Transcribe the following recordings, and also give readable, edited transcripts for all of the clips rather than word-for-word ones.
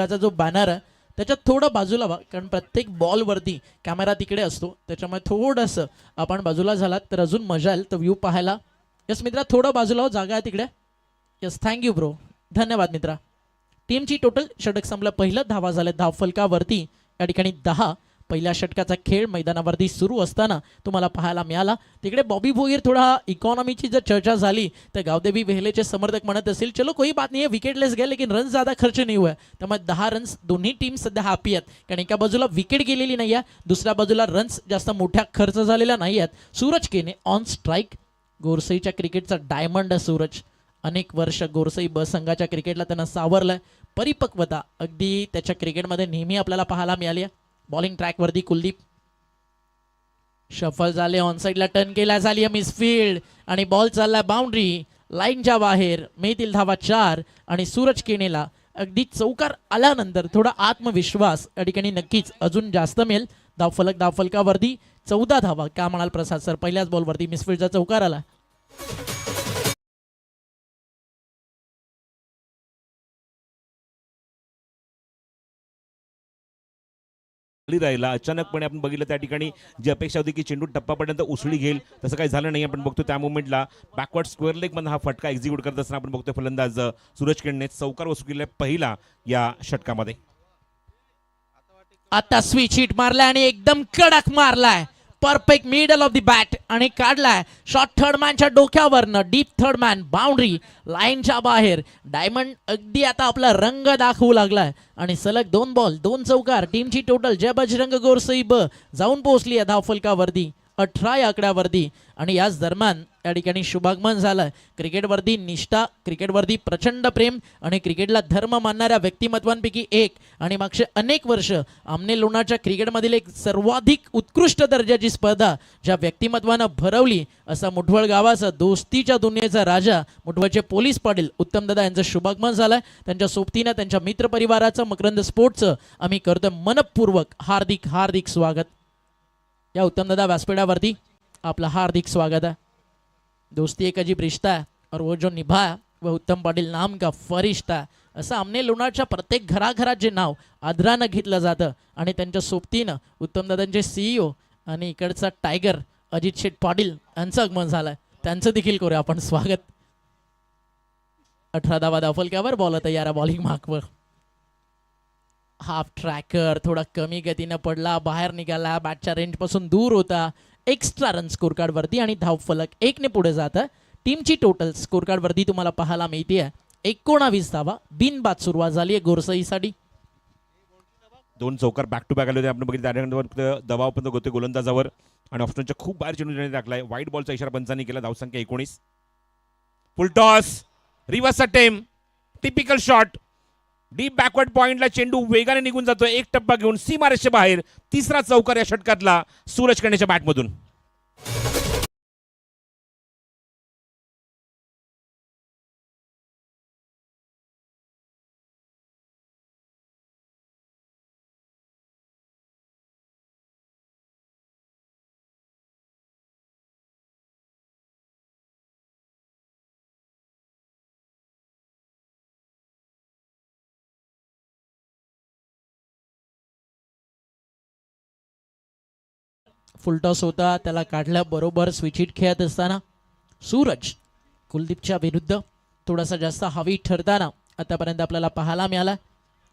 जो बॅनर आहे त्याच्यात थोडं बाजूला व्हा, कारण प्रत्येक बॉलवरती कॅमेरा तिकडे असतो, त्याच्यामुळे थोडंसं आपण बाजूला झालात तर अजून मजा येईल तर व्ह्यू पाहायला. यस मित्रा, थोडं बाजूला हो, जागा आहे तिकडे. यस, थँक्यू ब्रो, धन्यवाद मित्रा. टीमची टोटल षटक संपलं, पहिलं धावा झाले धावफलकावरती. या ठिकाणी 10. पहिल्या षटकाचा खेळ मैदानावरती सुरू असताना तुम्हाला पाहायला मिळाला. तिकडे बॉबी भोईर थोडा इकॉनॉमीची जर चर्चा झाली तर गावदेवी वेहलेचे समर्थक म्हणत असतील चलो कोई बात नहीं है, विकेटलेस गए लेकिन रन ज़्यादा खर्च नहीं हुआ. त्यामुळे 10 रन्स दोन्ही टीम सध्या हॅपी आहेत, कारण एका बाजूला विकेट गेलेली नाही आहे, दुसऱ्या बाजूला रन्स जास्त मोठ्या खर्च झालेला नाही आहेत. सूरज केने ऑन स्ट्राईक. गोरसईच्या क्रिकेटचा डायमंड आहे सूरज. अनेक वर्ष गोरसई ब संघाच्या क्रिकेटला त्यानं सावरलंय. परिपक्वता अगदी त्याच्या क्रिकेटमध्ये नेहमी आपल्याला पाहायला मिळाली आहे. बॉलिंग ट्रॅकवरती कुलदीप शफल झाले, ऑन साईडला टर्न केला, झाली मिसफील्ड आणि बॉल चालला बाउंड्री लाईनच्या बाहेर. मिळतील धावा 4 आणि सूरज केनेला अगदी चौकार आल्यानंतर थोडा आत्मविश्वास या ठिकाणी नक्कीच अजून जास्त मिळेल. धावफलकावरती 14 धावा. का म्हणाल प्रसाद सर, पहिल्याच बॉलवरती मिसफील्डचा चौकार आला. राहिला. अचानकपणे आपण बघितलं त्या ठिकाणी जी अपेक्षा होती की चेंडू टप्पापर्यंत उसळी घेईल, तसं काही झालं नाही. आपण बघतो त्या मोमेंटला बॅकवर्ड स्क्वेअर लेग मधून हा फटका एक्झिक्यूट करत असताना आपण बघतोय फलंदाज सूरज केने चौकार वसूल केला पहिला या षटकामध्ये. आता स्विच हिट मारलाय आणि एकदम कडक मारलाय. Perfect middle of the bat आणि काढलाय शॉट थर्ड मॅनच्या डोक्यावरनं. डीप थर्ड मॅन बाउंड्री लाईनच्या बाहेर. डायमंड अगदी आता आपला रंग दाखवू लागलाय आणि सलग 2 बॉल 2 चौकार. टीमची टोटल जय बजरंग गोरसई ब जाऊन पोहोचली आहे धावफलकावरती 18 या आकड्यावरती. आणि याच दरम्यान या ठिकाणी शुभागमन झालं. क्रिकेटवरती निष्ठा, क्रिकेटवरती प्रचंड प्रेम आणि क्रिकेटला धर्म मानणाऱ्या व्यक्तिमत्वांपैकी एक आणि मागचे अनेक वर्ष आमने लोणाच्या क्रिकेटमधील एक सर्वाधिक उत्कृष्ट दर्जाची स्पर्धा ज्या व्यक्तिमत्वानं भरवली असा मुठवळ गावाचा दोस्तीच्या दुनियेचा राजा मुठवळचे पोलीस पाटील उत्तमदादा यांचं शुभागमन झालंय. त्यांच्या सोबतीनं त्यांच्या मित्रपरिवाराचं मकरंद स्पोर्ट्सचं आम्ही करतोय मनपूर्वक हार्दिक हार्दिक स्वागत. या उत्तमदादा व्यासपीठावरती आपलं हार्दिक स्वागत है. दोस्ती एक अजीब रिश्ता है और वो जो निभाया वह उत्तम पाटील नाम का फरिश्ता है. असं आमने लोणारच्या प्रत्येक घराघरात जे नाव आदरानं घेतलं जातं आणि त्यांच्या सोबतीनं उत्तमदादांचे CEO आणि इकडचा टायगर अजित शेठ पाटील यांचं आगमन झालंय. त्यांचं देखील करूया आपण स्वागत. 18 धावा धावफलकावर. बॉल तयार आहे बॉलिंग मार्कवर. हाफ ट्रॅकर थोडा कमी गतीनं पडला, बाहेर निघाला, बॅटच्या रेंज पासून दूर होता. एक्स्ट्रा रन स्कोर कार्ड वरती आणि धावफलक 1 ने पुढे जातं. टीमची टोटल स्कोर कार्ड वरती तुम्हाला पाहायला मिळते 19 धावा. बिनबाद सुरुवात झाली आहे गोरसईसाठी. 2 चौकार बॅक टू बॅक आले होते. आपण बघितलं त्यानंतर दबाव पण होते गोलंदाजावर आणि ऑप्शनच्या खूप बाहेर चेंडू टाकलाय. व्हाईट बॉलचा इशारा पंचांनी केला. धावसंख्या 19. फुल toss, reverse attempt, typical shot. Deep backward पॉइंटला चेंडू वेगाने निघून जातोय. एक टप्पा घेऊन सीमारेषेच्या बाहेर. तिसरा चौकार या षटकातला सूरज केनेच्या बॅटमधून. फुलटॉस होता, त्याला काढल्या बरोबर स्विच हिट खेळत असताना सूरज कुलदीपच्या विरुद्ध थोडासा जास्त हवी ठरताना आतापर्यंत आपल्याला पाहायला मिळाला.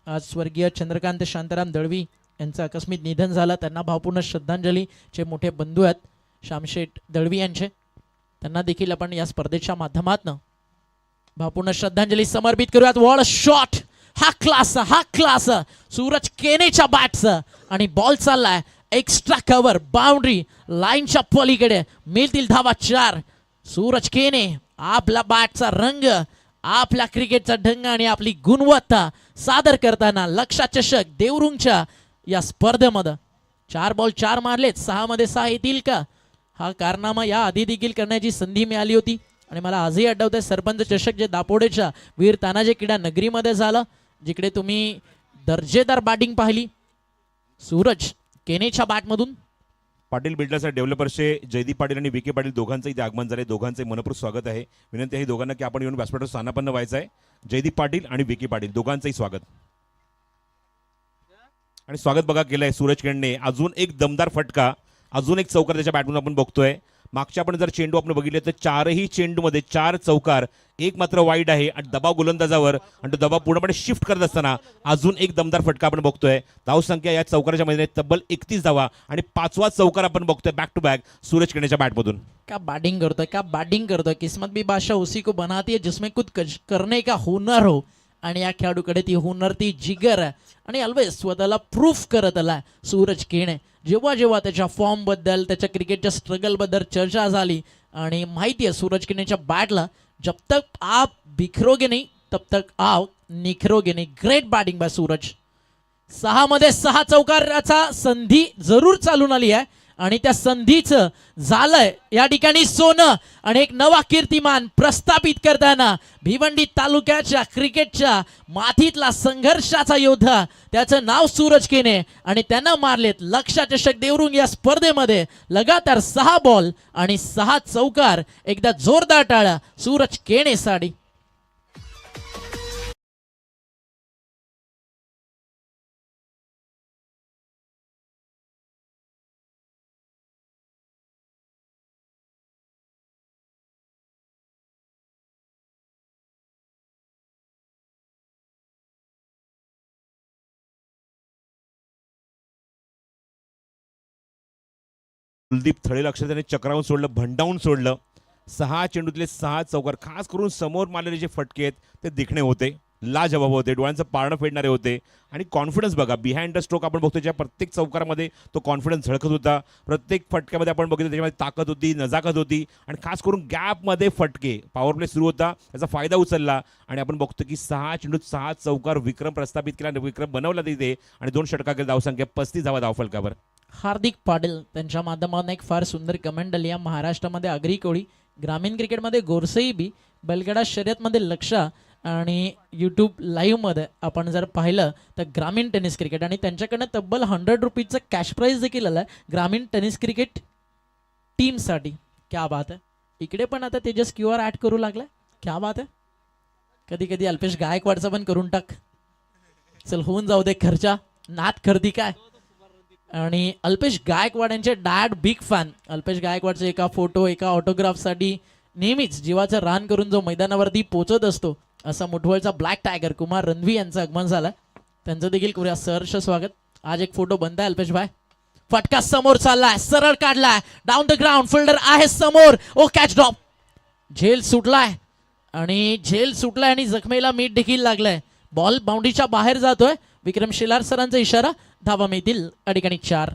आज स्वर्गीय चंद्रकांत शांताराम दळवी यांचं आकस्मिक निधन झालं. त्यांना भावपूर्ण श्रद्धांजलीचे मोठे बंधू आहेत श्यामशेठ दळवी यांचे. त्यांना देखील आपण या स्पर्धेच्या माध्यमातून भावपूर्ण श्रद्धांजली समर्पित करूयात. वॉल शॉट, हा क्लास सूरज केनेच्या बॅटचा आणि बॉल चाललाय एक्स्ट्रा कव्हर बाउंड्री लाईनच्या पलीकडे. मिळतील धावा 4. सूरज केने आपला बॅटचा रंग, आपल्या क्रिकेटचा ढंग आणि आपली गुणवत्ता सादर करताना लक्षा चषक देवरुंगच्या या स्पर्धेमध्ये 4 बॉल 4 मारलेत. 6 मध्ये 6 येतील का? हा कारनामा या आधी देखील करण्याची संधी मिळाली होती आणि मला आजही आठवतंय सरपंच चषक जे दापोडेच्या वीर तानाजी क्रीडा नगरीमध्ये झालं, जिकडे तुम्ही दर्जेदार बॅटिंग पाहिली सूरज केनेच्या बॅटमधून. पाटील बिल्डर्स डेव्हलपर्सचे जयदीप पाटील आणि विके पाटील दोघांचंही इथे आगमन झाले. दोघांचे मनपूर्वक स्वागत आहे. विनंती आहे दोघांना की आपण येऊन व्यासपीठावर स्थानापन्न व्हायचं आहे. जयदीप पाटील आणि विके पाटील दोघांचंही स्वागत. आणि स्वागत बघा केलंय सूरज केणने. अजून एक दमदार फटका, अजून एक चौकार त्याच्या बॅटमधून आपण बघतोय. मागच्या आपण जर चेंडू आपण बघितले तर चारही चेंडूमध्ये 4 चौकार, एक मात्र वाईड आहे आणि दबाव गोलंदाजावर आणि तो दबाव पूर्णपणे शिफ्ट करत असताना अजून एक दमदार फटका आपण बघतोय. धावसंख्या या चौकाराच्या मैदानात तब्बल 31 धावा आणि 5वा चौकार आपण बघतोय बॅक टू बॅक सूरज केणेच्या बॅटमधून. क्या बैटिंग करतोय. किस्मत भी बादशाह उसी को बनाती है जिसमें कुछ करने का हुनर हो. आणि या खेळाडूकडे ती हुनर, ती जिगर आहे आणि ऑलवेज स्वतःला प्रूफ करत आला सूरज केणे. जेव्हा जेव्हा त्याच्या फॉर्म बद्दल, त्याच्या क्रिकेटच्या स्ट्रगल बद्दल चर्चा झाली आणि माहिती आहे सूरज केणेच्या बॅटला जब तक आप बिखरोगे नहीं तब तक आप निखरोगे नहीं. Great batting bye Suraj. 6 मध्ये 6 चौकाराचा संधी जरूर चालून आली आहे आणि त्या संधीचं झालंय या ठिकाणी सोनं आणि एक नवा कीर्तिमान प्रस्थापित करताना भिवंडी तालुक्याच्या क्रिकेटच्या मातीतला संघर्षाचा योद्धा, त्याचं नाव सूरज केणे आणि त्यानं मारलेत लक्षचषक देवरुंग या स्पर्धेमध्ये लगातार 6 बॉल आणि 6 चौकार. एकदा जोरदार टाळ्या सूरज केणे साठी. कुलदीप थळेला अक्षर त्याने चक्रावून सोडलं, भंडावून सोडलं. 6 चेंडूतले 6 चौकार, खास करून समोर मारलेले जे फटके आहेत ते दिखणे होते, लाजवाब होते, डोळ्यांचं पारणं फेडणारे होते. आणि कॉन्फिडन्स बघा, बिहाइंड द स्ट्रोक आपण बघतो ज्या प्रत्येक चौकारामध्ये तो कॉन्फिडन्स झळकत होता. प्रत्येक फटक्यामध्ये आपण बघितलं त्याच्यामध्ये ताकद होती, नजाकत होती आणि खास करून गॅपमध्ये फटके. पॉवर प्ले सुरू होता, त्याचा फायदा उचलला आणि आपण बघतो की 6 चेंडूत 6 चौकार विक्रम प्रस्थापित केला, विक्रम बनवला तिथे आणि 2 षटका केली. धावसंख्या 35 धावा धावफलकावर. हार्दिक पाटील त्यांच्या माध्यमातून एक फार सुंदर कमेंट आली आहे. महाराष्ट्रामध्ये आगरी कोळी, ग्रामीण क्रिकेटमध्ये गोरसई बी, बैलगाडा शर्यतमध्ये लक्षा आणि यूट्यूब लाईव्हमध्ये आपण जर पाहिलं तर ग्रामीण टेनिस क्रिकेट आणि त्यांच्याकडनं तब्बल 100 रुपीजचं कॅश प्राईज देखील आलं आहे ग्रामीण टेनिस क्रिकेट टीमसाठी. क्या बात आहे. इकडे पण आता तेजस QR ॲड करू लागलाय. क्या बात आहे. कधी कधी अल्पेश गायकवाडचा पण करून टाक. चल होऊन जाऊ दे खर्चा, नात खरेदी काय. आणि अल्पेश गायकवाड यांचे डॅड बिग फॅन. अल्पेश गायकवाडचे एका फोटो, एका ऑटोग्राफसाठी नेहमीच जीवाचं रान करून जो मैदानावरती पोचत असतो असा मुठवळचा ब्लॅक टायगर कुमार रणवी यांचं आगमन झालं. त्यांचं देखील करूया सहर्ष स्वागत. आज एक फोटो बनताय अल्पेश भाई. फटका समोर चाललाय, सरळ काढलाय, डाऊन द ग्राउंड, फिल्डर आहे समोर. ओ कॅच ड्रॉप. झेल सुटलाय आणि जखमेला मीठ देखील लागलंय. बॉल बाउंड्रीच्या बाहेर जातोय. विक्रम शेलार सरांचा इशारा. धावा मिळतील 2.5.